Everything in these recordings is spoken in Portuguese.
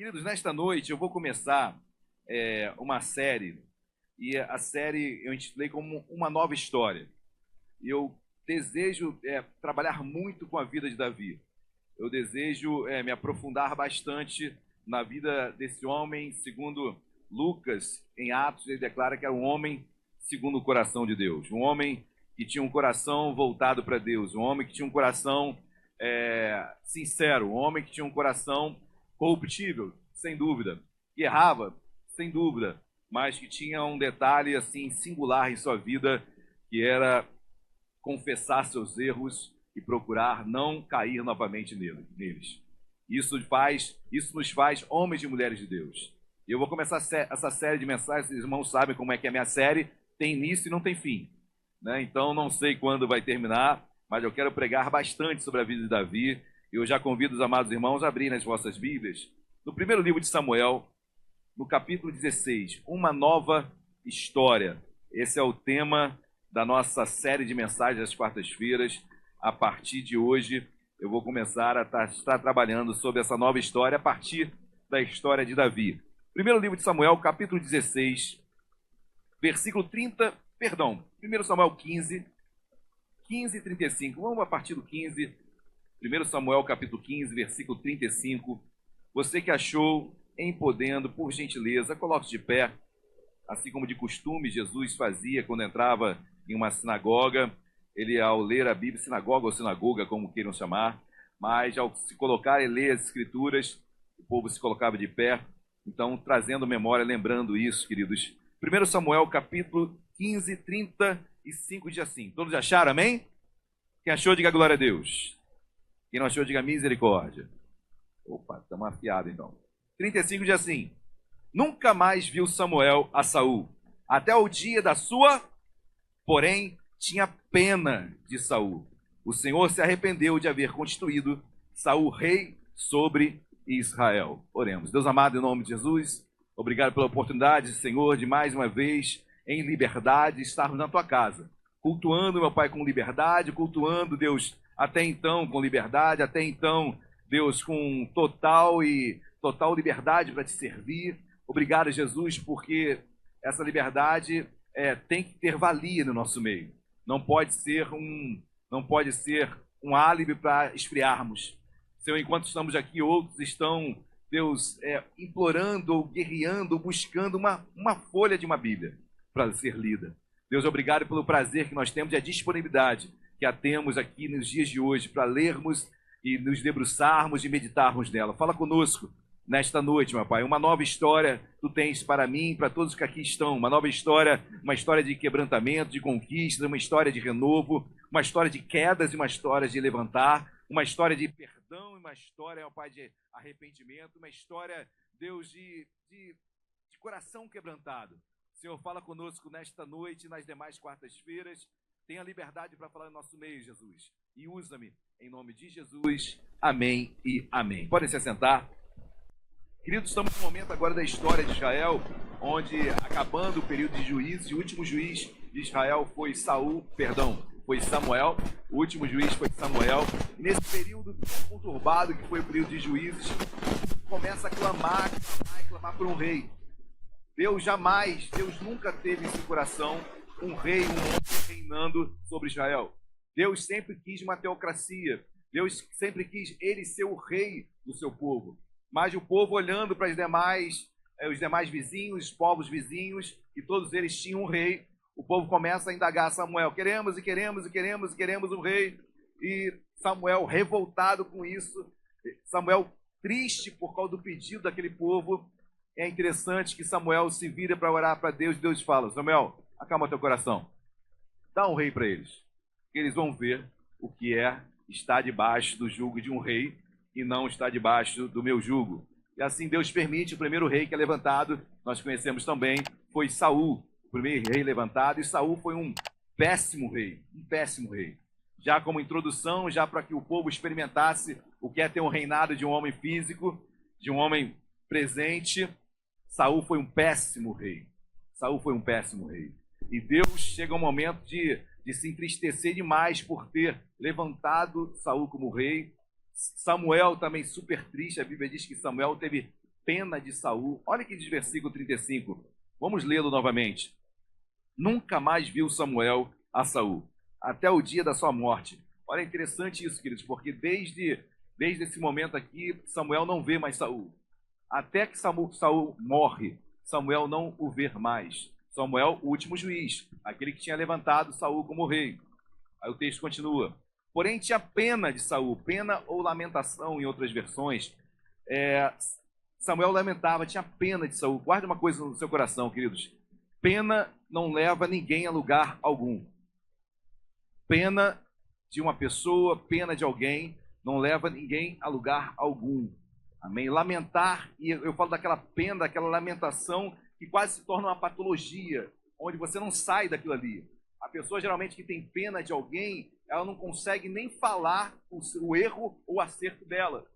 Queridos, nesta noite eu vou começar uma série, e a série eu intitulei como Uma Nova História. E eu desejo trabalhar muito com a vida de Davi. Eu desejo me aprofundar bastante na vida desse homem. Segundo Lucas, em Atos, ele declara que era um homem segundo o coração de Deus. Um homem que tinha um coração voltado para Deus. Um homem que tinha um coração sincero. Um homem que tinha um coração corruptível, sem dúvida. Que errava, sem dúvida. Mas que tinha um detalhe assim singular em sua vida, que era confessar seus erros e procurar não cair novamente neles. Isso nos faz homens e mulheres de Deus. E eu vou começar essa série de mensagens. Os irmãos sabem como é que é a minha série, tem início e não tem fim, né? Então não sei quando vai terminar, mas eu quero pregar bastante sobre a vida de Davi. Eu já convido os amados irmãos a abrirem as vossas Bíblias no primeiro livro de Samuel, no capítulo 16, Uma Nova História. Esse é o tema da nossa série de mensagens das quartas-feiras. A partir de hoje, eu vou começar a estar trabalhando sobre essa nova história a partir da história de Davi. Primeiro livro de Samuel, capítulo 16, versículo 30, perdão, 1 Samuel 15 e 35. Vamos a partir do 15, 1 Samuel capítulo 15, versículo 35. Você que achou em podendo, por gentileza, coloque-se de pé. Assim como de costume Jesus fazia quando entrava em uma sinagoga. Ele, ao ler a Bíblia, sinagoga ou sinagoga, como queiram chamar, mas ao se colocar e ler as Escrituras, o povo se colocava de pé. Então, trazendo memória, lembrando isso, queridos. 1 Samuel, capítulo 15, 35, diz assim. Todos acharam, amém? Quem achou, diga glória a Deus. Quem não achou, diga misericórdia. Opa, estamos afiados, então. 35 diz assim. Nunca mais viu Samuel a Saul, até o dia da sua, porém, tinha pena de Saul. O Senhor se arrependeu de haver constituído Saul rei sobre Israel. Oremos. Deus amado, em nome de Jesus, obrigado pela oportunidade, Senhor, de mais uma vez, em liberdade, estarmos na tua casa, cultuando, meu Pai, com liberdade, cultuando, Deus, até então com liberdade, até então, Deus, com total liberdade para te servir. Obrigado, Jesus, porque essa liberdade tem que ter valia no nosso meio. Não pode ser um álibi para esfriarmos. Senhor, enquanto estamos aqui, outros estão, Deus, implorando, ou guerreando, ou buscando uma folha de uma Bíblia para ser lida. Deus, obrigado pelo prazer que nós temos e a disponibilidade que a temos aqui nos dias de hoje para lermos e nos debruçarmos e meditarmos nela. Fala conosco nesta noite, meu Pai. Uma nova história tu tens para mim, para todos que aqui estão. Uma nova história, uma história de quebrantamento, de conquista, uma história de renovo, uma história de quedas e uma história de levantar, uma história de perdão e uma história, meu Pai, de arrependimento, uma história, Deus, de coração quebrantado. Senhor, fala conosco nesta noite e nas demais quartas-feiras. Tenha liberdade para falar no nosso meio, Jesus. E usa-me em nome de Jesus. Amém e amém. Podem se assentar. Queridos, estamos no momento agora da história de Israel, onde, acabando o período de juízes, o último juiz de Israel foi Samuel. O último juiz foi Samuel. E nesse período conturbado que foi o período de juízes, começa a clamar por um rei. Deus nunca teve em seu coração um rei, um homem reinando sobre Israel. Deus sempre quis uma teocracia. Deus sempre quis ele ser o rei do seu povo. Mas o povo, olhando para os demais vizinhos, os povos vizinhos, e todos eles tinham um rei, o povo começa a indagar Samuel. Queremos um rei. E Samuel, revoltado com isso, Samuel, triste por causa do pedido daquele povo. É interessante que Samuel se vira para orar para Deus, e Deus fala: Samuel, acalma teu coração. Dá um rei para eles. Eles vão ver o que é estar debaixo do jugo de um rei e não está debaixo do meu jugo. E assim Deus permite. O primeiro rei que é levantado, nós conhecemos também, foi Saul, o primeiro rei levantado, e Saul foi um péssimo rei. Já como introdução, já para que o povo experimentasse o que é ter um reinado de um homem físico, de um homem presente, Saul foi um péssimo rei. E Deus chega um momento de se entristecer demais por ter levantado Saul como rei. Samuel também super triste. A Bíblia diz que Samuel teve pena de Saul. Olha que diz versículo 35. Vamos lê-lo novamente. Nunca mais viu Samuel a Saul, até o dia da sua morte. Olha, é interessante isso, queridos, porque desde esse momento aqui, Samuel não vê mais Saul. Até que Saul morre, Samuel não o vê mais. Samuel, o último juiz, aquele que tinha levantado Saul como rei. Aí o texto continua. Porém, tinha pena de Saul, pena ou lamentação em outras versões. Samuel lamentava, tinha pena de Saul. Guarde uma coisa no seu coração, queridos. Pena não leva ninguém a lugar algum. Pena de uma pessoa, pena de alguém, não leva ninguém a lugar algum. Amém? Lamentar, e eu falo daquela pena, daquela lamentação que quase se torna uma patologia, onde você não sai daquilo ali. A pessoa geralmente que tem pena de alguém, ela não consegue nem falar o erro ou o acerto dela,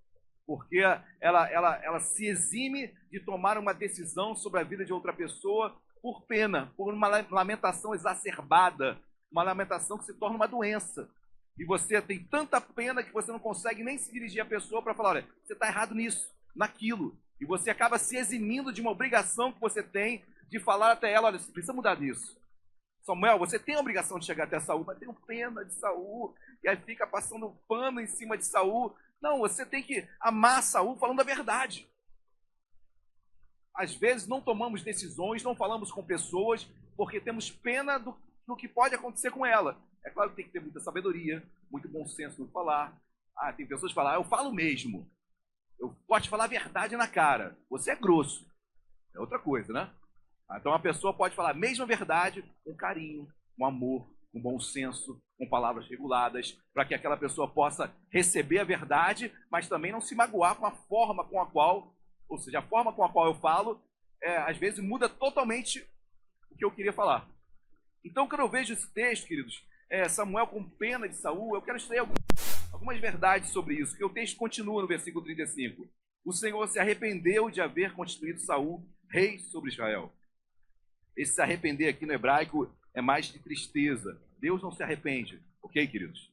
porque ela se exime de tomar uma decisão sobre a vida de outra pessoa por pena, por uma lamentação exacerbada, uma lamentação que se torna uma doença. E você tem tanta pena que você não consegue nem se dirigir à pessoa para falar, olha, você está errado nisso, naquilo. E você acaba se eximindo de uma obrigação que você tem de falar até ela, olha, você precisa mudar disso. Samuel, você tem a obrigação de chegar até Saul, mas tenho pena de Saul. E aí fica passando pano em cima de Saul. Não, você tem que amar Saul falando a verdade. Às vezes não tomamos decisões, não falamos com pessoas, porque temos pena do que pode acontecer com ela. É claro que tem que ter muita sabedoria, muito bom senso no falar. Tem pessoas que falam, eu falo mesmo. Eu posso te falar a verdade na cara. Você é grosso. É outra coisa, né? Então a pessoa pode falar a mesma verdade com carinho, com amor, com bom senso, com palavras reguladas, para que aquela pessoa possa receber a verdade, mas também não se magoar com a forma com a qual, ou seja, a forma com a qual eu falo, às vezes muda totalmente o que eu queria falar. Então, quando eu vejo esse texto, queridos, Samuel com pena de Saul, eu quero extrair algumas verdades sobre isso, porque o texto continua no versículo 35. O Senhor se arrependeu de haver constituído Saul rei sobre Israel. Esse se arrepender aqui no hebraico é mais de tristeza. Deus não se arrepende, ok, queridos?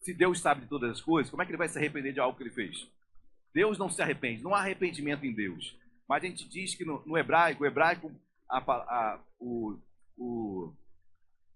Se Deus sabe de todas as coisas, como é que ele vai se arrepender de algo que ele fez? Deus não se arrepende, não há arrependimento em Deus. Mas a gente diz que no hebraico,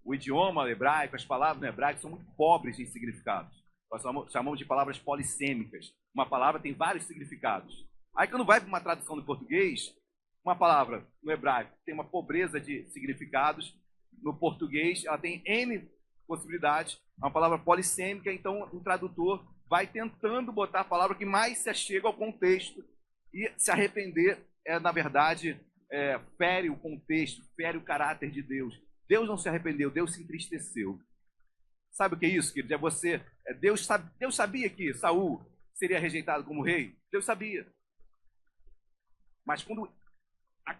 o idioma hebraico, as palavras no hebraico são muito pobres em significados. Nós chamamos de palavras polissêmicas. Uma palavra tem vários significados. Aí quando vai para uma tradução do português, uma palavra no hebraico tem uma pobreza de significados, no português ela tem N possibilidades, é uma palavra polissêmica, então o tradutor vai tentando botar a palavra que mais se achega ao contexto, e se arrepender na verdade, fere o contexto, fere o caráter de Deus. Deus não se arrependeu, Deus se entristeceu. Sabe o que é isso, querido? Deus sabia que Saul seria rejeitado como rei, Deus sabia. Mas quando a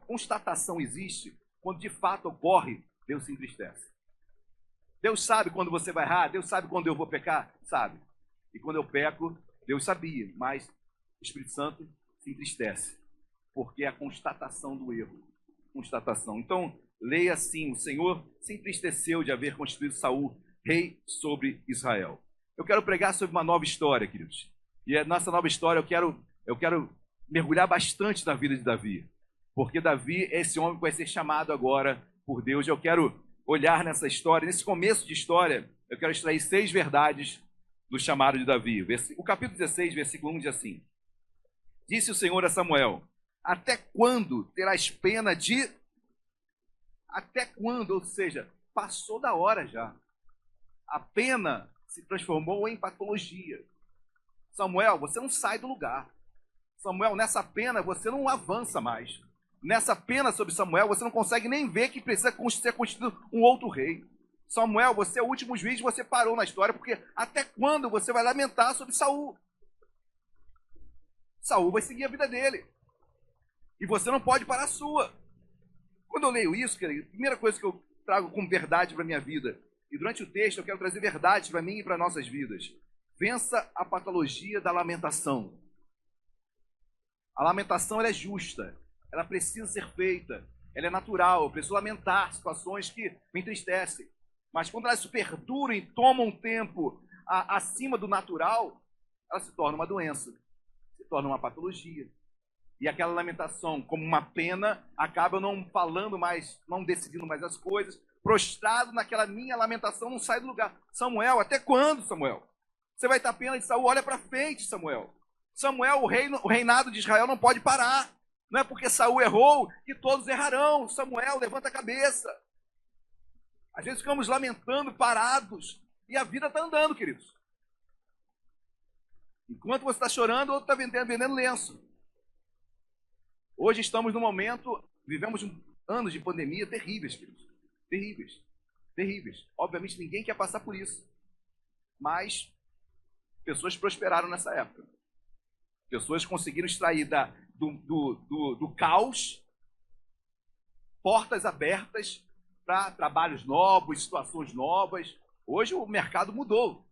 constatação existe, quando de fato ocorre, Deus se entristece. Deus sabe quando você vai errar, Deus sabe quando eu vou pecar, sabe. E quando eu peco, Deus sabia, mas o Espírito Santo se entristece, porque é a constatação do erro. Constatação. Então, leia assim, o Senhor se entristeceu de haver constituído Saul rei sobre Israel. Eu quero pregar sobre uma nova história, queridos. E nessa nova história eu quero mergulhar bastante na vida de Davi, porque Davi é esse homem que vai ser chamado agora por Deus. Eu quero olhar nessa história, nesse começo de história, eu quero extrair 6 verdades do chamado de Davi. O capítulo 16, versículo 1 diz assim: Disse o Senhor a Samuel, até quando terás pena de... Até quando? Ou seja, passou da hora já. A pena se transformou em patologia. Samuel, você não sai do lugar. Samuel, nessa pena você não avança mais. Nessa pena sobre Samuel, você não consegue nem ver que precisa ser constituído um outro rei. Samuel, você é o último juiz, você parou na história, porque até quando você vai lamentar sobre Saul? Saul vai seguir a vida dele. E você não pode parar a sua. Quando eu leio isso, querido, a primeira coisa que eu trago como verdade para a minha vida, e durante o texto eu quero trazer verdade para mim e para nossas vidas. Vença a patologia da lamentação. A lamentação ela é justa, ela precisa ser feita, ela é natural, eu preciso lamentar situações que me entristecem. Mas quando elas se perduram e tomam um tempo acima do natural, ela se torna uma doença. se torna uma patologia. E aquela lamentação, como uma pena, acaba não falando mais, não decidindo mais as coisas, prostrado naquela minha lamentação, não sai do lugar. Samuel, até quando, Samuel? Você vai estar pena de Saul? Olha para frente, Samuel. Samuel, o reinado de Israel não pode parar. Não é porque Saul errou que todos errarão. Samuel, levanta a cabeça. Às vezes ficamos lamentando, parados, e a vida está andando, queridos. Enquanto você está chorando, o outro está vendendo lenço. Hoje estamos num momento, vivemos anos de pandemia terríveis, queridos. Terríveis. Terríveis. Obviamente ninguém quer passar por isso. Mas pessoas prosperaram nessa época. Pessoas conseguiram extrair do caos portas abertas para trabalhos novos, situações novas. Hoje o mercado mudou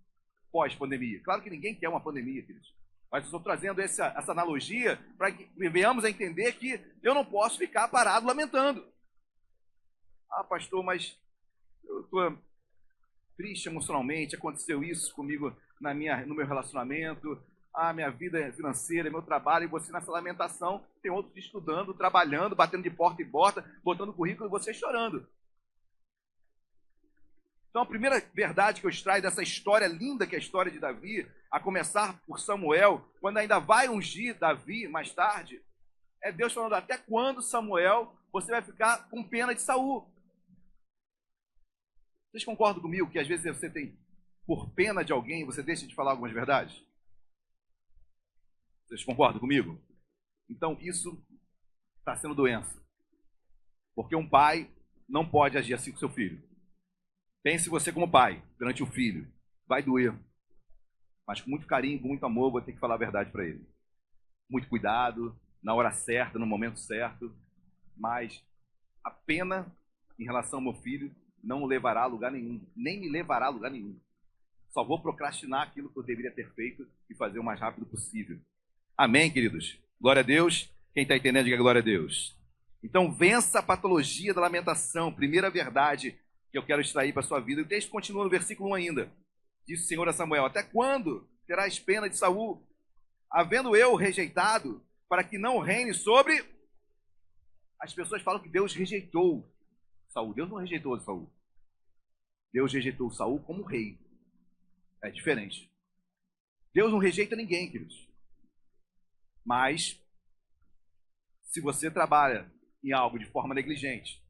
pós-pandemia. Claro que ninguém quer uma pandemia, queridos. Mas eu estou trazendo essa analogia para que venhamos a entender que eu não posso ficar parado lamentando. Ah, pastor, mas eu estou triste emocionalmente, aconteceu isso comigo no meu relacionamento, minha vida financeira, meu trabalho, e você nessa lamentação, tem outros estudando, trabalhando, batendo de porta em porta, botando currículo e você chorando. Então, a primeira verdade que eu extraio dessa história linda que é a história de Davi, a começar por Samuel, quando ainda vai ungir Davi mais tarde, é Deus falando, até quando, Samuel, você vai ficar com pena de Saul? Vocês concordam comigo que às vezes você tem, por pena de alguém, você deixa de falar algumas verdades? Vocês concordam comigo? Então, isso está sendo doença. Porque um pai não pode agir assim com seu filho. Pense você como pai, perante o filho. Vai doer. Mas com muito carinho, com muito amor, vou ter que falar a verdade para ele. Muito cuidado, na hora certa, no momento certo. Mas a pena em relação ao meu filho não o levará a lugar nenhum. Nem me levará a lugar nenhum. Só vou procrastinar aquilo que eu deveria ter feito e fazer o mais rápido possível. Amém, queridos? Glória a Deus. Quem está entendendo, diga glória a Deus. Então, vença a patologia da lamentação. Primeira verdade que eu quero extrair para a sua vida. O texto continua no versículo 1 ainda. Disse o Senhor a Samuel, até quando terás pena de Saul, havendo eu rejeitado, para que não reine sobre... As pessoas falam que Deus rejeitou Saul. Deus não rejeitou Saul. Deus rejeitou Saul como rei. É diferente. Deus não rejeita ninguém, queridos. Mas, se você trabalha em algo de forma negligente,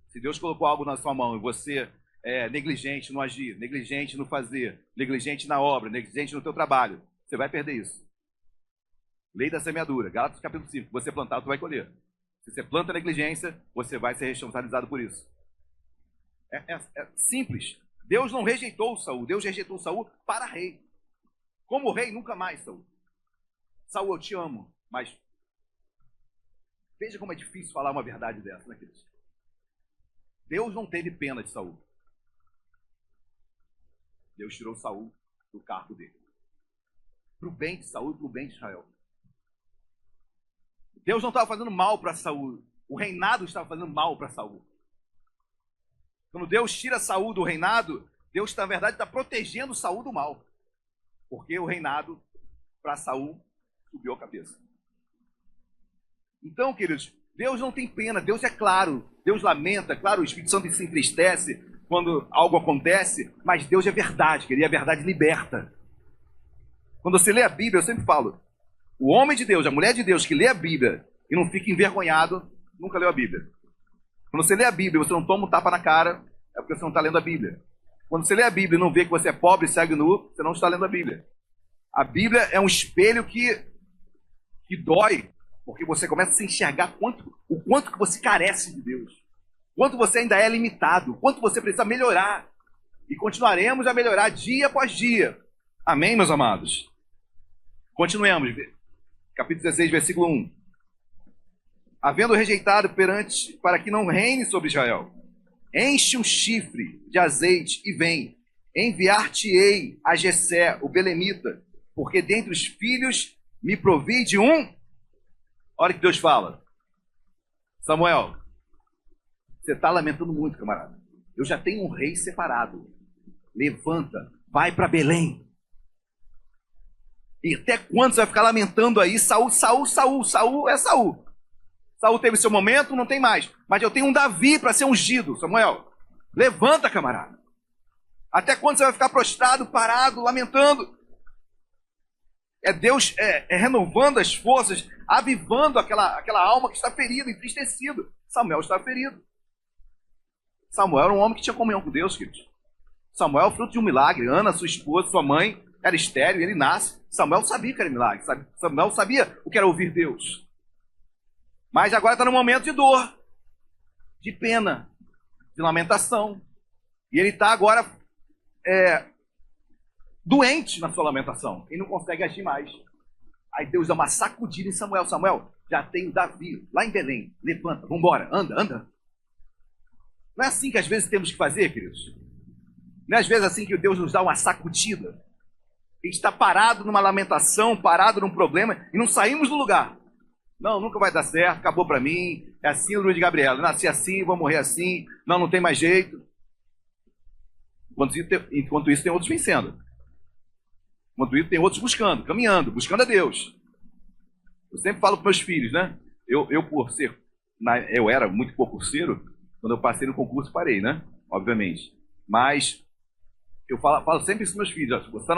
se Deus colocou algo na sua mão e você é negligente no agir, negligente no fazer, negligente na obra, negligente no teu trabalho, você vai perder isso. Lei da semeadura, Gálatas capítulo 5. Você plantar, tu vai colher. Se você planta negligência, você vai ser responsabilizado por isso. É simples. Deus não rejeitou Saul. Deus rejeitou Saul para rei. Como rei, nunca mais, Saul. Saul, eu te amo, mas veja como é difícil falar uma verdade dessa, né, queridos? Deus não teve pena de Saul. Deus tirou Saul do cargo dele. Para o bem de Saul e para o bem de Israel. Deus não estava fazendo mal para Saul. O reinado estava fazendo mal para Saul. Quando Deus tira Saul do reinado, Deus, na verdade, está protegendo Saul do mal. Porque o reinado, para Saul, subiu a cabeça. Então, queridos, Deus não tem pena, Deus é claro, Deus lamenta, claro, o Espírito Santo se entristece quando algo acontece, mas Deus é verdade, querido, e a verdade liberta. Quando você lê a Bíblia, eu sempre falo, o homem de Deus, a mulher de Deus que lê a Bíblia e não fica envergonhado, nunca leu a Bíblia. Quando você lê a Bíblia e você não toma um tapa na cara, é porque você não está lendo a Bíblia. Quando você lê a Bíblia e não vê que você é pobre e segue nu, você não está lendo a Bíblia. A Bíblia é um espelho que dói, porque você começa a se enxergar o quanto que você carece de Deus. Quanto você ainda é limitado. Quanto você precisa melhorar. E continuaremos a melhorar dia após dia. Amém, meus amados? Continuemos. Capítulo 16, versículo 1. Havendo rejeitado para que não reine sobre Israel, enche um chifre de azeite e vem. Enviar-te-ei a Jessé, o belemita, porque dentre os filhos me provi de um... Olha o que Deus fala. Samuel, você está lamentando muito, camarada. Eu já tenho um rei separado. Levanta, vai para Belém. E até quando você vai ficar lamentando aí? Saul, Saul, Saul, Saul é Saul. Saul teve seu momento, não tem mais. Mas eu tenho um Davi para ser ungido, Samuel. Levanta, camarada. Até quando você vai ficar prostrado, parado, lamentando? É Deus renovando as forças, avivando aquela alma que está ferida, entristecida. Samuel estava ferido. Samuel era um homem que tinha comunhão com Deus, queridos. Samuel é fruto de um milagre. Ana, sua esposa, sua mãe, era estéril, ele nasce. Samuel sabia que era milagre. Samuel sabia o que era ouvir Deus. Mas agora está num momento de dor, de pena, de lamentação. E ele está agora doente na sua lamentação. E não consegue agir mais. Aí Deus dá uma sacudida em Samuel. Samuel, já tem Davi lá em Belém. Levanta, vambora, anda. Não é assim que às vezes temos que fazer, queridos? Não é às vezes assim que Deus nos dá uma sacudida? A gente está parado numa lamentação, parado num problema e não saímos do lugar. Não, nunca vai dar certo, acabou para mim. É a síndrome de Gabriela. Nasci assim, vou morrer assim. Não tem mais jeito. Enquanto isso tem outros vencendo. Enquanto isso tem outros buscando, caminhando, buscando a Deus. Eu sempre falo para meus filhos, né? Eu era muito concurseiro. Quando eu passei no concurso, parei, né? Obviamente. Mas eu falo sempre isso para meus filhos. Ó, você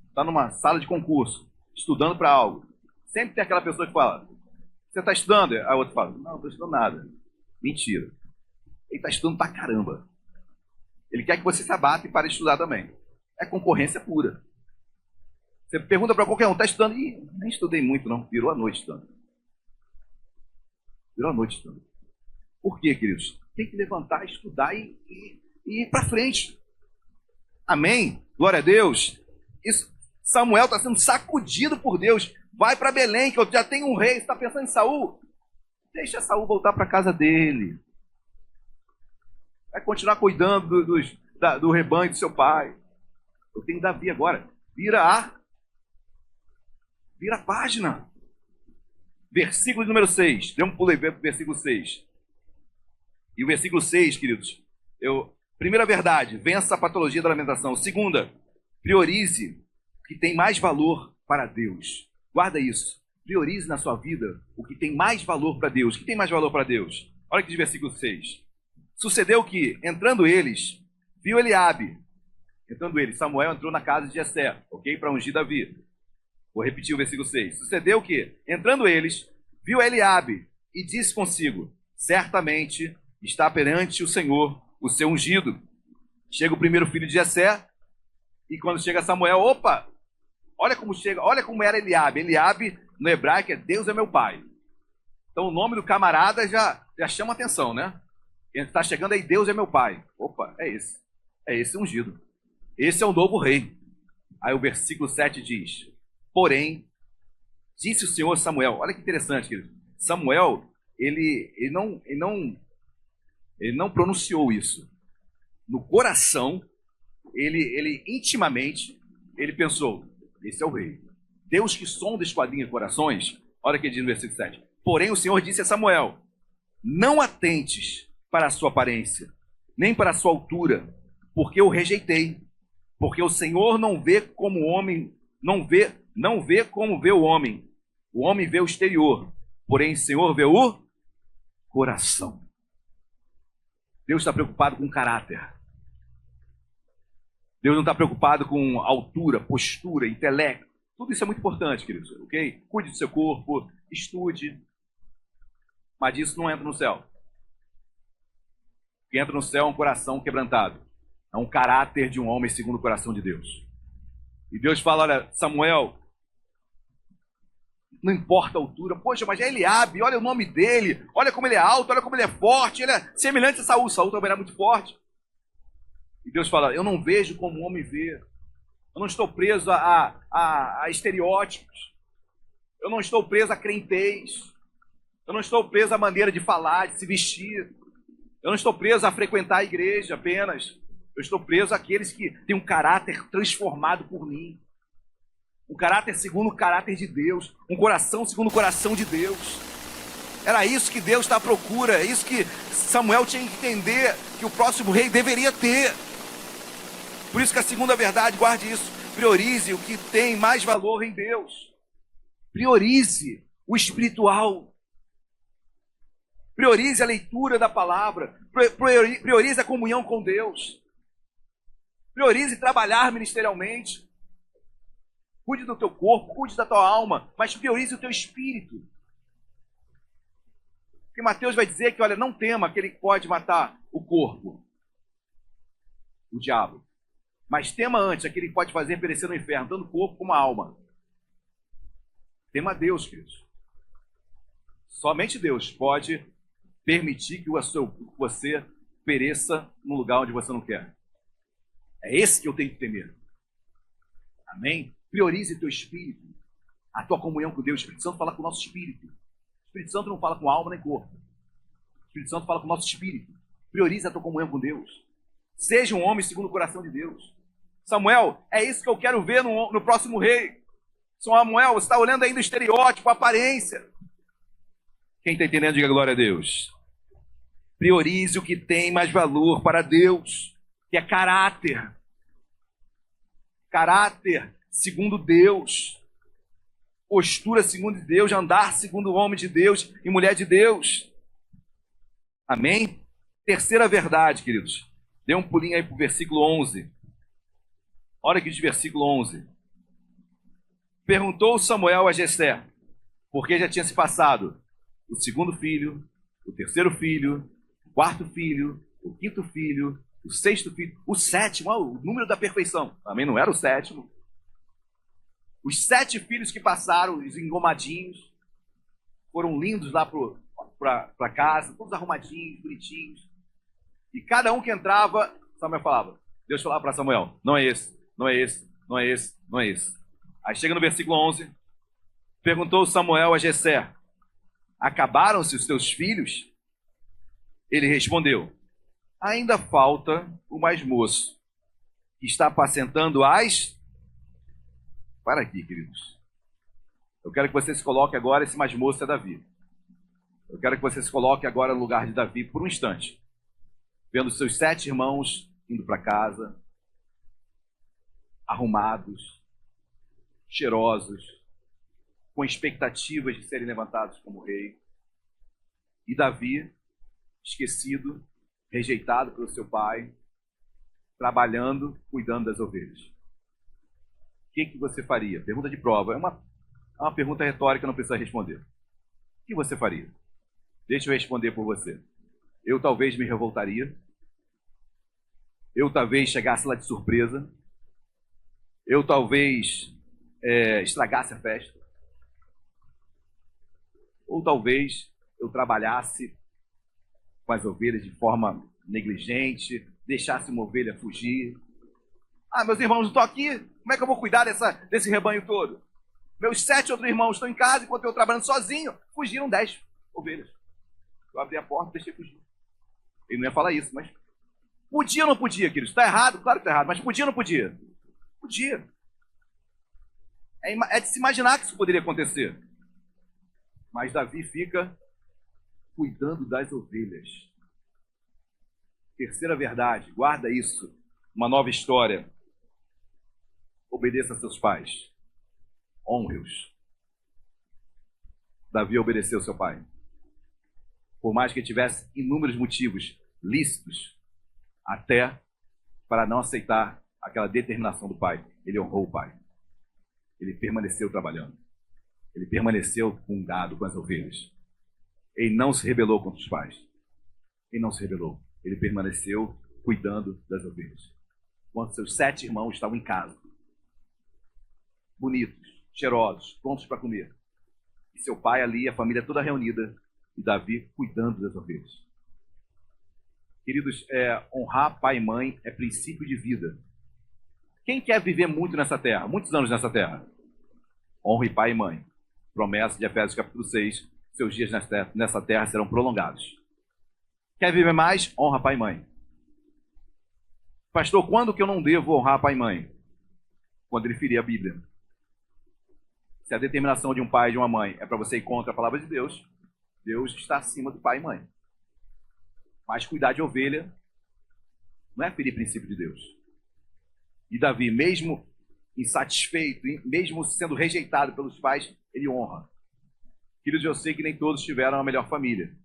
está numa sala de concurso, estudando para algo. Sempre tem aquela pessoa que fala, você está estudando? Aí a outra fala, não, não estou estudando nada. Mentira. Ele está estudando pra caramba. Ele quer que você se abata e pare de estudar também. É concorrência pura. Você pergunta para qualquer um, está estudando? Ih, nem estudei muito não, virou a noite estudando. Virou a noite estudando. Por quê, queridos? Tem que levantar, estudar e ir para frente. Amém? Glória a Deus. Samuel está sendo sacudido por Deus. Vai para Belém, que eu já tenho um rei. Você está pensando em Saul? Deixa Saul voltar para a casa dele. Vai continuar cuidando do rebanho do seu pai. Eu tenho Davi agora. Vira a página. Versículo número 6. Dê um pulo aí para o versículo 6. E o versículo 6, queridos. Primeira verdade, vença a patologia da lamentação. Segunda, priorize o que tem mais valor para Deus. Guarda isso. Priorize na sua vida o que tem mais valor para Deus. O que tem mais valor para Deus? Olha aqui de versículo 6. Sucedeu que, entrando eles, viu Eliabe. Samuel entrou na casa de Jessé, ok? Para ungir Davi. Vou repetir o versículo 6. Sucedeu que, entrando eles, viu Eliabe e disse consigo, certamente está perante o Senhor o seu ungido. Chega o primeiro filho de Jessé, e quando chega Samuel, opa, olha como era Eliabe. Eliabe, no hebraico, é Deus é meu pai. Então o nome do camarada já chama atenção, né? Ele está chegando aí, Deus é meu pai. Opa, é esse ungido. Esse é o novo rei. Aí o versículo 7 diz, porém, disse o Senhor a Samuel, olha que interessante, querido. Samuel, ele não pronunciou isso. No coração, ele intimamente, ele pensou, esse é o rei. Deus que sonda e esquadrinha corações, olha o que diz no versículo 7. Porém o Senhor disse a Samuel, não atentes para a sua aparência, nem para a sua altura, porque eu rejeitei. Porque o Senhor não vê como o homem, não vê como vê o homem. O homem vê o exterior, porém o Senhor vê o coração. Deus está preocupado com caráter. Deus não está preocupado com altura, postura, intelecto. Tudo isso é muito importante, queridos, ok? Cuide do seu corpo, estude. Mas isso não entra no céu. O que entra no céu é um coração quebrantado. É um caráter de um homem segundo o coração de Deus. E Deus fala, olha, Samuel, não importa a altura. Poxa, mas é Eliabe, olha o nome dele. Olha como ele é alto, olha como ele é forte. Ele é semelhante a Saul. Saul também era muito forte. E Deus fala, eu não vejo como o homem vê. Eu não estou preso a estereótipos. Eu não estou preso a crentez. Eu não estou preso à maneira de falar, de se vestir. Eu não estou preso a frequentar a igreja apenas. Eu estou preso àqueles que têm um caráter transformado por mim. Um caráter segundo o caráter de Deus. Um coração segundo o coração de Deus. Era isso que Deus está à procura. É isso que Samuel tinha que entender que o próximo rei deveria ter. Por isso que a segunda verdade, guarde isso. Priorize o que tem mais valor em Deus. Priorize o espiritual. Priorize a leitura da palavra. Priorize a comunhão com Deus. Priorize trabalhar ministerialmente. Cuide do teu corpo, cuide da tua alma, mas priorize o teu espírito. Porque Mateus vai dizer que, olha, não tema aquele que pode matar o corpo, o diabo. Mas tema antes aquele que pode fazer perecer no inferno, tanto o corpo como a alma. Tema a Deus, queridos. Somente Deus pode permitir que você pereça num lugar onde você não quer. É esse que eu tenho que temer. Amém? Priorize teu espírito, a tua comunhão com Deus. O Espírito Santo fala com o nosso espírito. O Espírito Santo não fala com alma nem corpo. O Espírito Santo fala com o nosso espírito. Priorize a tua comunhão com Deus. Seja um homem segundo o coração de Deus. Samuel, é isso que eu quero ver no próximo rei. Samuel, você está olhando ainda o estereótipo, a aparência. Quem está entendendo, diga glória a Deus. Priorize o que tem mais valor para Deus, que é caráter. Caráter segundo Deus. Postura segundo Deus, andar segundo o homem de Deus e mulher de Deus. Amém? Terceira verdade, queridos. Dê um pulinho aí para o versículo 11. Olha aqui de versículo 11. Perguntou Samuel a Jessé, porque já tinha se passado o segundo filho, o terceiro filho, o quarto filho, o quinto filho, o sexto filho, o sétimo, o número da perfeição. Também não era o sétimo. Os 7 filhos que passaram, os engomadinhos, foram lindos lá para casa, todos arrumadinhos, bonitinhos. E cada um que entrava, Samuel falava, Deus falava para Samuel, não é esse, não é esse, não é esse, não é esse. Aí chega no versículo 11, perguntou Samuel a Jessé, acabaram-se os teus filhos? Ele respondeu, ainda falta o mais moço, que está apacentando as... Para aqui, queridos. Eu quero que você se coloque agora, esse mais moço é Davi. Eu quero que você se coloque agora no lugar de Davi por um instante. Vendo seus 7 irmãos indo para casa, arrumados, cheirosos, com expectativas de serem levantados como rei. E Davi, esquecido, rejeitado pelo seu pai, trabalhando, cuidando das ovelhas. O que você faria? Pergunta de prova. É uma pergunta retórica, não precisa responder. O que você faria? Deixa eu responder por você. Eu talvez me revoltaria. Eu talvez chegasse lá de surpresa. Eu talvez estragasse a festa. Ou talvez eu trabalhasse com as ovelhas de forma negligente, deixasse uma ovelha fugir. Ah, meus irmãos não estão aqui, como é que eu vou cuidar desse rebanho todo? Meus 7 outros irmãos estão em casa, enquanto eu trabalhando sozinho, fugiram 10 ovelhas. Eu abri a porta e deixei fugir. Ele não ia falar isso, mas... Podia ou não podia, queridos? Está errado? Claro que está errado, mas podia ou não podia? Podia. É de se imaginar que isso poderia acontecer. Mas Davi fica cuidando das ovelhas. Terceira verdade, guarda isso. Uma nova história. Obedeça a seus pais. Honre-os. Davi obedeceu seu pai. Por mais que ele tivesse inúmeros motivos lícitos, até para não aceitar aquela determinação do pai, ele honrou o pai. Ele permaneceu trabalhando. Ele permaneceu com o gado, com as ovelhas. Ele não se rebelou contra os pais. Ele não se rebelou. Ele permaneceu cuidando das ovelhas. Enquanto seus 7 irmãos estavam em casa, bonitos, cheirosos, prontos para comer. E seu pai ali, a família toda reunida, e Davi cuidando das ovelhas. Queridos, honrar pai e mãe é princípio de vida. Quem quer viver muito nessa terra? Muitos anos nessa terra? Honre pai e mãe. Promessa de Efésios capítulo 6. Seus dias nessa terra serão prolongados. Quer viver mais? Honra pai e mãe. Pastor, quando que eu não devo honrar pai e mãe? Quando ele ferir a Bíblia. Se a determinação de um pai e de uma mãe é para você ir contra a palavra de Deus, Deus está acima do pai e mãe. Mas cuidar de ovelha não é ferir princípio de Deus. E Davi, mesmo insatisfeito, mesmo sendo rejeitado pelos pais, ele honra. Filhos, eu sei que nem todos tiveram a melhor família.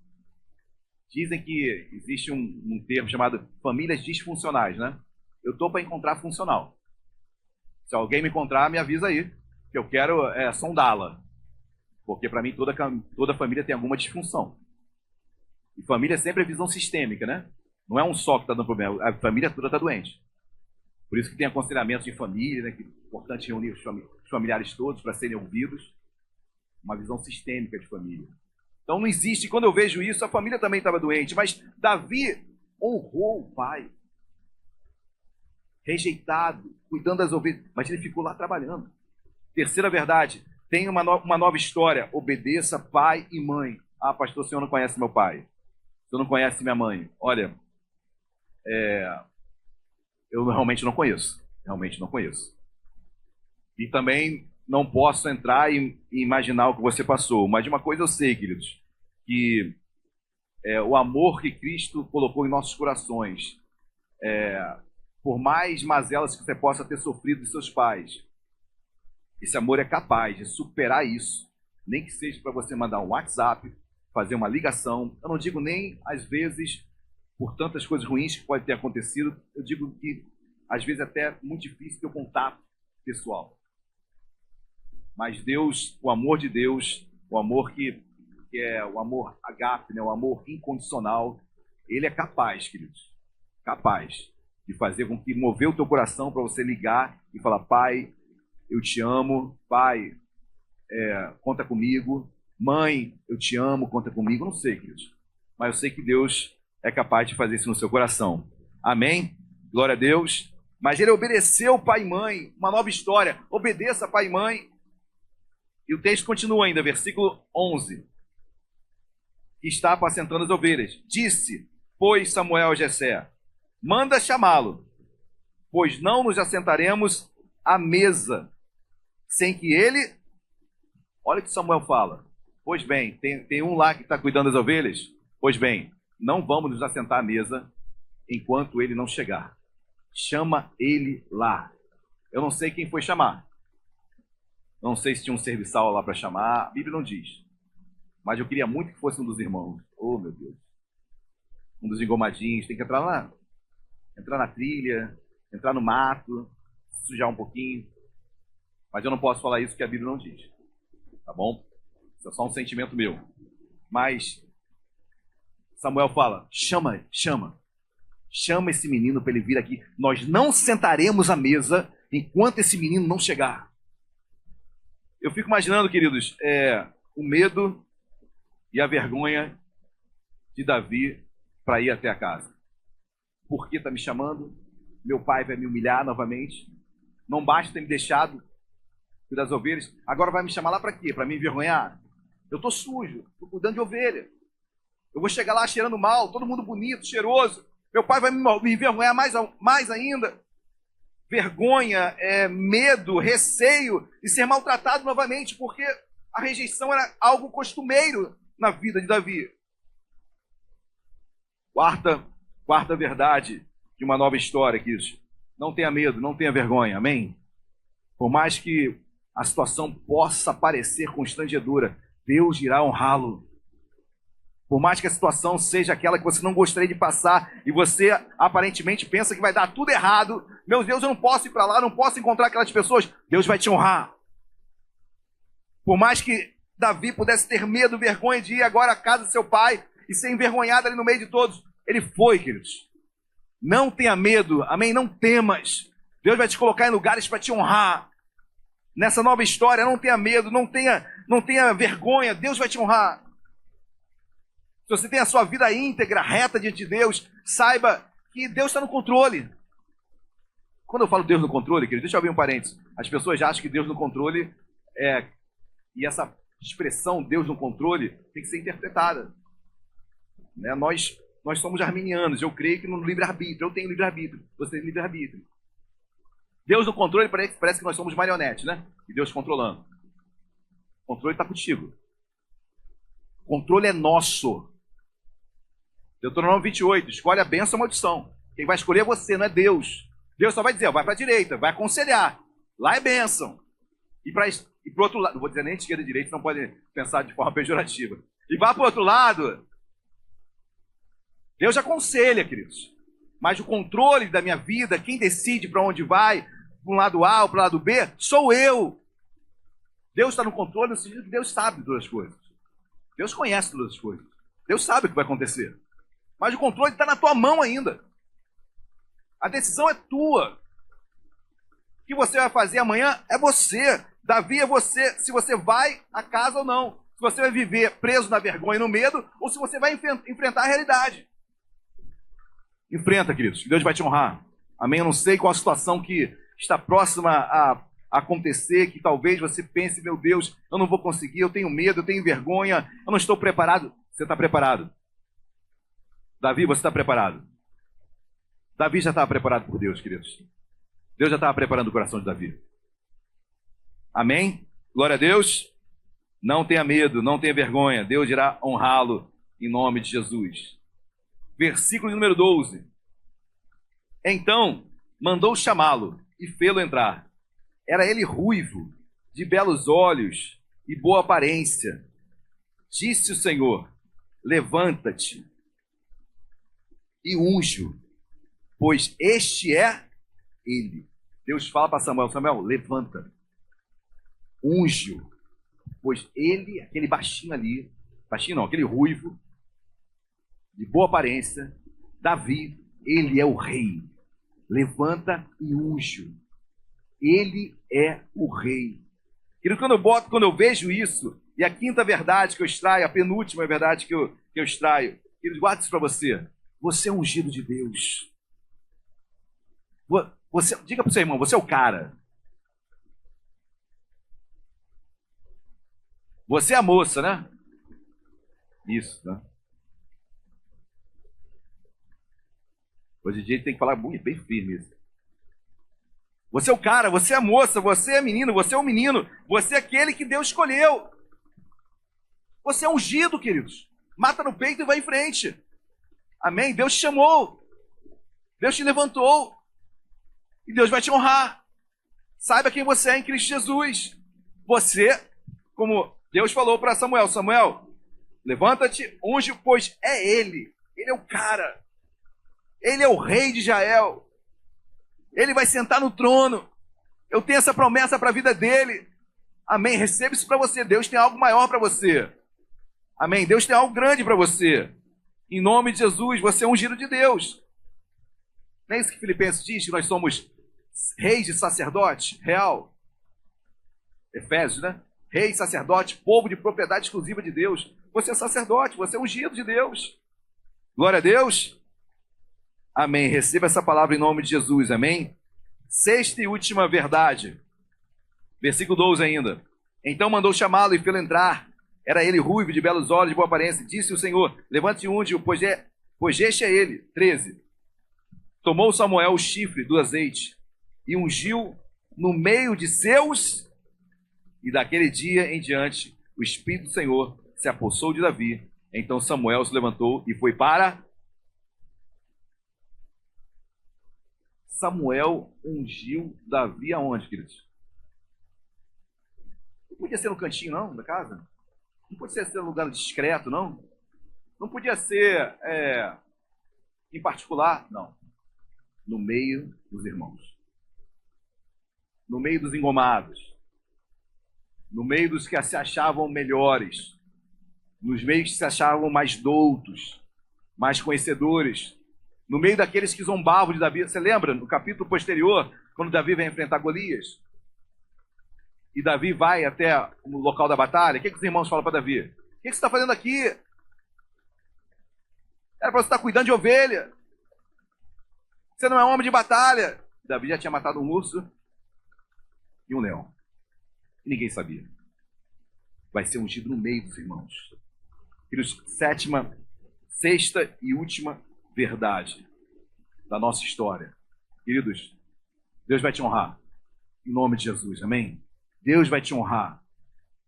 Dizem que existe um termo chamado famílias disfuncionais, né? Eu estou para encontrar funcional. Se alguém me encontrar, me avisa aí, que eu quero sondá-la. Porque para mim toda família tem alguma disfunção. E família sempre é visão sistêmica, né? Não é um só que está dando problema, a família toda está doente. Por isso que tem aconselhamento de família, né? Que é importante reunir os familiares todos para serem ouvidos. Uma visão sistêmica de família. Então não existe, quando eu vejo isso, a família também estava doente, mas Davi honrou o pai. Rejeitado, cuidando das ovelhas, mas ele ficou lá trabalhando. Terceira verdade, tem uma nova história, obedeça pai e mãe. Ah, pastor, o senhor não conhece meu pai, o senhor não conhece minha mãe. Olha, eu realmente não conheço, E também não posso entrar e imaginar o que você passou, mas de uma coisa eu sei, queridos, que o amor que Cristo colocou em nossos corações, por mais mazelas que você possa ter sofrido de seus pais, esse amor é capaz de superar isso, nem que seja para você mandar um WhatsApp, fazer uma ligação. Eu não digo nem, às vezes, por tantas coisas ruins que podem ter acontecido, eu digo que, às vezes, até muito difícil ter o contato pessoal. Mas Deus, o amor de Deus, o amor que é o amor agape, né, o amor incondicional, ele é capaz, queridos, capaz de fazer com que mover o teu coração para você ligar e falar: pai, eu te amo, pai, conta comigo, mãe, eu te amo, conta comigo. Não sei, queridos, mas eu sei que Deus é capaz de fazer isso no seu coração. Amém? Glória a Deus. Mas ele obedeceu pai e mãe, uma nova história. Obedeça pai e mãe. E o texto continua ainda, versículo 11. Está apacentando as ovelhas. Disse, pois, Samuel a Jessé: manda chamá-lo, pois não nos assentaremos à mesa sem que ele... Olha o que Samuel fala. Pois bem, tem um lá que está cuidando das ovelhas? Pois bem, não vamos nos assentar à mesa enquanto ele não chegar. Chama ele lá. Eu não sei quem foi chamar. Não sei se tinha um serviçal lá para chamar. A Bíblia não diz. Mas eu queria muito que fosse um dos irmãos. Oh, meu Deus. Um dos engomadinhos. Tem que entrar lá. Entrar na trilha. Entrar no mato. Sujar um pouquinho. Mas eu não posso falar isso porque a Bíblia não diz. Tá bom? Isso é só um sentimento meu. Mas Samuel fala: chama. Chama esse menino para ele vir aqui. Nós não sentaremos à mesa enquanto esse menino não chegar. Eu fico imaginando, queridos, o medo e a vergonha de Davi para ir até a casa. Por que está me chamando? Meu pai vai me humilhar novamente. Não basta ter me deixado cuidar das ovelhas. Agora vai me chamar lá para quê? Para me envergonhar? Eu estou sujo, estou cuidando de ovelha. Eu vou chegar lá cheirando mal, todo mundo bonito, cheiroso. Meu pai vai me envergonhar mais ainda. Vergonha, medo, receio de ser maltratado novamente, porque a rejeição era algo costumeiro na vida de Davi. Quarta verdade de uma nova história, queridos. Não tenha medo, não tenha vergonha, amém? Por mais que a situação possa parecer constrangedora, Deus irá honrá-lo. Por mais que a situação seja aquela que você não gostaria de passar e você aparentemente pensa que vai dar tudo errado, meu Deus, eu não posso ir para lá, não posso encontrar aquelas pessoas, Deus vai te honrar. Por mais que Davi pudesse ter medo, vergonha de ir agora à casa do seu pai e ser envergonhado ali no meio de todos, ele foi, queridos. Não tenha medo, amém? Não temas. Deus vai te colocar em lugares para te honrar. Nessa nova história, não tenha medo, não tenha vergonha, Deus vai te honrar. Se você tem a sua vida íntegra, reta diante de Deus, saiba que Deus está no controle. Quando eu falo Deus no controle, querido, deixa eu abrir um parênteses. As pessoas já acham que Deus no controle e essa expressão Deus no controle tem que ser interpretada. Né? Nós somos arminianos, eu creio que no livre-arbítrio, eu tenho livre-arbítrio, você tem livre-arbítrio. Deus no controle parece que nós somos marionetes, né? E Deus controlando. O controle está contigo. O controle é nosso. Deuteronômio 28, escolhe a bênção ou a maldição. Quem vai escolher é você, não é Deus. Deus só vai dizer, vai para a direita, vai aconselhar. Lá é bênção. E para o outro lado, não vou dizer nem esquerda e direita, não pode pensar de forma pejorativa. E vá para o outro lado, Deus aconselha, queridos. Mas o controle da minha vida, quem decide para onde vai, para um lado A ou para o lado B, sou eu. Deus está no controle no sentido que Deus sabe todas as coisas. Deus conhece todas as coisas. Deus sabe o que vai acontecer. Mas o controle está na tua mão ainda. A decisão é tua. O que você vai fazer amanhã é você. Davi é você, se você vai a casa ou não. Se você vai viver preso na vergonha e no medo, ou se você vai enfrentar a realidade. Enfrenta, queridos, que Deus vai te honrar. Amém? Eu não sei qual a situação que está próxima a acontecer, que talvez você pense, meu Deus, eu não vou conseguir, eu tenho medo, eu tenho vergonha, eu não estou preparado. Você está preparado. Davi, você está preparado. Davi já estava preparado por Deus, queridos. Deus já estava preparando o coração de Davi. Amém? Glória a Deus. Não tenha medo, não tenha vergonha. Deus irá honrá-lo em nome de Jesus. Versículo número 12. Então, mandou chamá-lo e fê-lo entrar. Era ele ruivo, de belos olhos e boa aparência. Disse o Senhor, levanta-te e unge-o, pois este é ele. Deus fala para Samuel, Samuel, levanta, unge-o, pois ele, aquele baixinho ali, baixinho não, aquele ruivo, de boa aparência, Davi, ele é o rei. Levanta e unge-o. Ele é o rei. Querido, quando eu vejo isso, e a quinta verdade que eu extraio, a penúltima verdade que eu extraio, querido, guarde isso para você. Você é ungido de Deus. Diga para o seu irmão, você é o cara. Você é a moça, né? Isso, né? Hoje em dia tem que falar muito, bem firme isso. Você é o cara, você é a moça, você é menino, você é o menino, você é aquele que Deus escolheu. Você é ungido, queridos. Mata no peito e vai em frente. Amém? Deus te chamou. Deus te levantou. E Deus vai te honrar. Saiba quem você é em Cristo Jesus. Você, como Deus falou para Samuel, Samuel, levanta-te, unge, pois é Ele. Ele é o cara. Ele é o rei de Israel. Ele vai sentar no trono. Eu tenho essa promessa para a vida dele. Amém? Receba isso para você. Deus tem algo maior para você. Amém? Deus tem algo grande para você. Em nome de Jesus, você é ungido de Deus. Não é isso que Filipenses diz, que nós somos reis e sacerdote real? Efésios, né? Rei, sacerdote, povo de propriedade exclusiva de Deus. Você é sacerdote, você é ungido de Deus. Glória a Deus. Amém. Receba essa palavra em nome de Jesus. Amém. Sexta e última verdade. Versículo 12 ainda. Então mandou chamá-lo e fê-lo entrar. Era ele ruivo, de belos olhos, de boa aparência. Disse o Senhor, levante-se e unge-o, pois este é ele. 13. Tomou Samuel o chifre do azeite e ungiu no meio de seus. E daquele dia em diante, o Espírito do Senhor se apossou de Davi. Então Samuel se levantou e foi para... Samuel ungiu Davi aonde, queridos? Não podia ser no cantinho, não, da casa? Não podia ser no lugar discreto, não? Não podia ser em particular? Não. No meio dos irmãos. No meio dos engomados. No meio dos que se achavam melhores. Nos meios que se achavam mais doutos, mais conhecedores. No meio daqueles que zombavam de Davi. Você lembra, no capítulo posterior, quando Davi vai enfrentar Golias? E Davi vai até o local da batalha. O que os irmãos falam para Davi? O que você está fazendo aqui? Era para você estar cuidando de ovelha. Você não é homem de batalha. Davi já tinha matado um urso e um leão. E ninguém sabia. Vai ser ungido no meio dos irmãos. Queridos, sexta e última verdade da nossa história. Queridos, Deus vai te honrar. Em nome de Jesus, amém? Deus vai te honrar.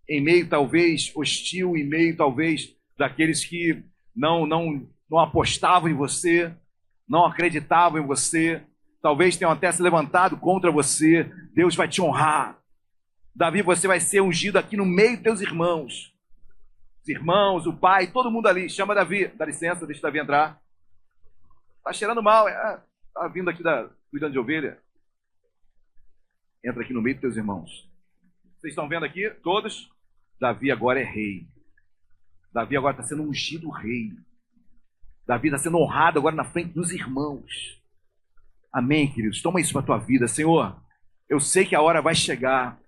Em meio, talvez, hostil, em meio, talvez, daqueles que não apostavam em você, não acreditavam em você, talvez tenham até se levantado contra você. Deus vai te honrar. Davi, você vai ser ungido aqui no meio dos teus irmãos. Os irmãos, o pai, todo mundo ali. Chama Davi. Dá licença, deixa Davi entrar. Tá cheirando mal. Tá vindo aqui cuidando de ovelha. Entra aqui no meio dos teus irmãos. Vocês estão vendo aqui, todos? Davi agora é rei. Davi agora está sendo ungido rei. Davi está sendo honrado agora na frente dos irmãos. Amém, queridos? Toma isso para a tua vida. Senhor, eu sei que a hora vai chegar.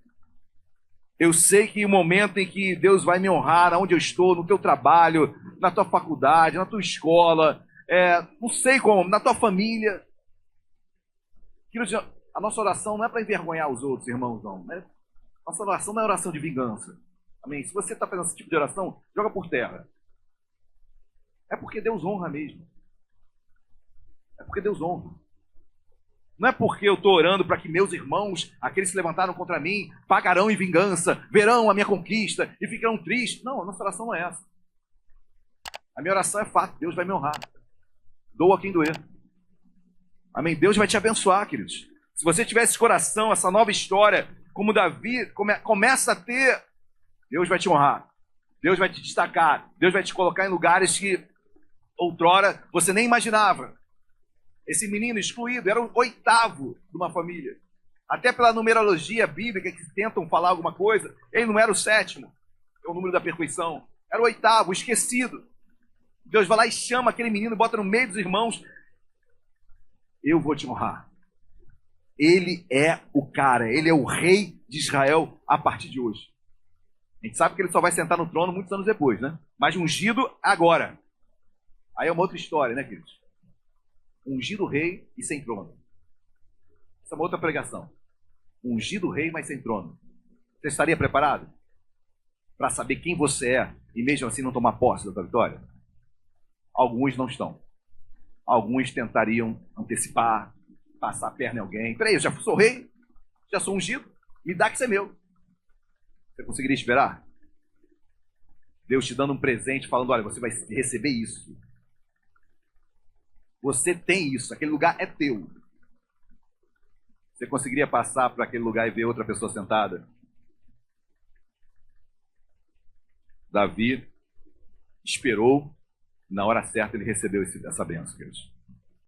Eu sei que o momento em que Deus vai me honrar, onde eu estou, no teu trabalho, na tua faculdade, na tua escola, não sei como, na tua família. Queridos, a nossa oração não é para envergonhar os outros, irmãos, não. Né? Nossa oração não é oração de vingança. Amém? Se você está fazendo esse tipo de oração, joga por terra. É porque Deus honra mesmo. É porque Deus honra. Não é porque eu estou orando para que meus irmãos, aqueles que se levantaram contra mim, pagarão em vingança, verão a minha conquista e ficarão tristes. Não, a nossa oração não é essa. A minha oração é fato, Deus vai me honrar. Doa quem doer. Amém? Deus vai te abençoar, queridos. Se você tiver esse coração, essa nova história, como Davi começa a ter, Deus vai te honrar. Deus vai te destacar. Deus vai te colocar em lugares que outrora você nem imaginava. Esse menino excluído era o 8º de uma família. Até pela numerologia bíblica que tentam falar alguma coisa, ele não era o 7º, é o número da perfeição. Era o 8º, esquecido. Deus vai lá e chama aquele menino, bota no meio dos irmãos. Eu vou te honrar. Ele é o cara, ele é o rei de Israel a partir de hoje. A gente sabe que ele só vai sentar no trono muitos anos depois, né? Mas ungido agora. Aí é uma outra história, né, queridos? Ungido rei e sem trono. Essa é uma outra pregação. Ungido rei, mas sem trono. Você estaria preparado para saber quem você é e mesmo assim não tomar posse da tua vitória? Alguns não estão. Alguns tentariam antecipar, passar a perna em alguém. Peraí, eu já sou rei, já sou ungido, me dá que isso é meu. Você conseguiria esperar? Deus te dando um presente, falando, olha, você vai receber isso. Você tem isso, aquele lugar é teu. Você conseguiria passar para aquele lugar e ver outra pessoa sentada? Davi esperou, na hora certa ele recebeu essa bênção, queridos.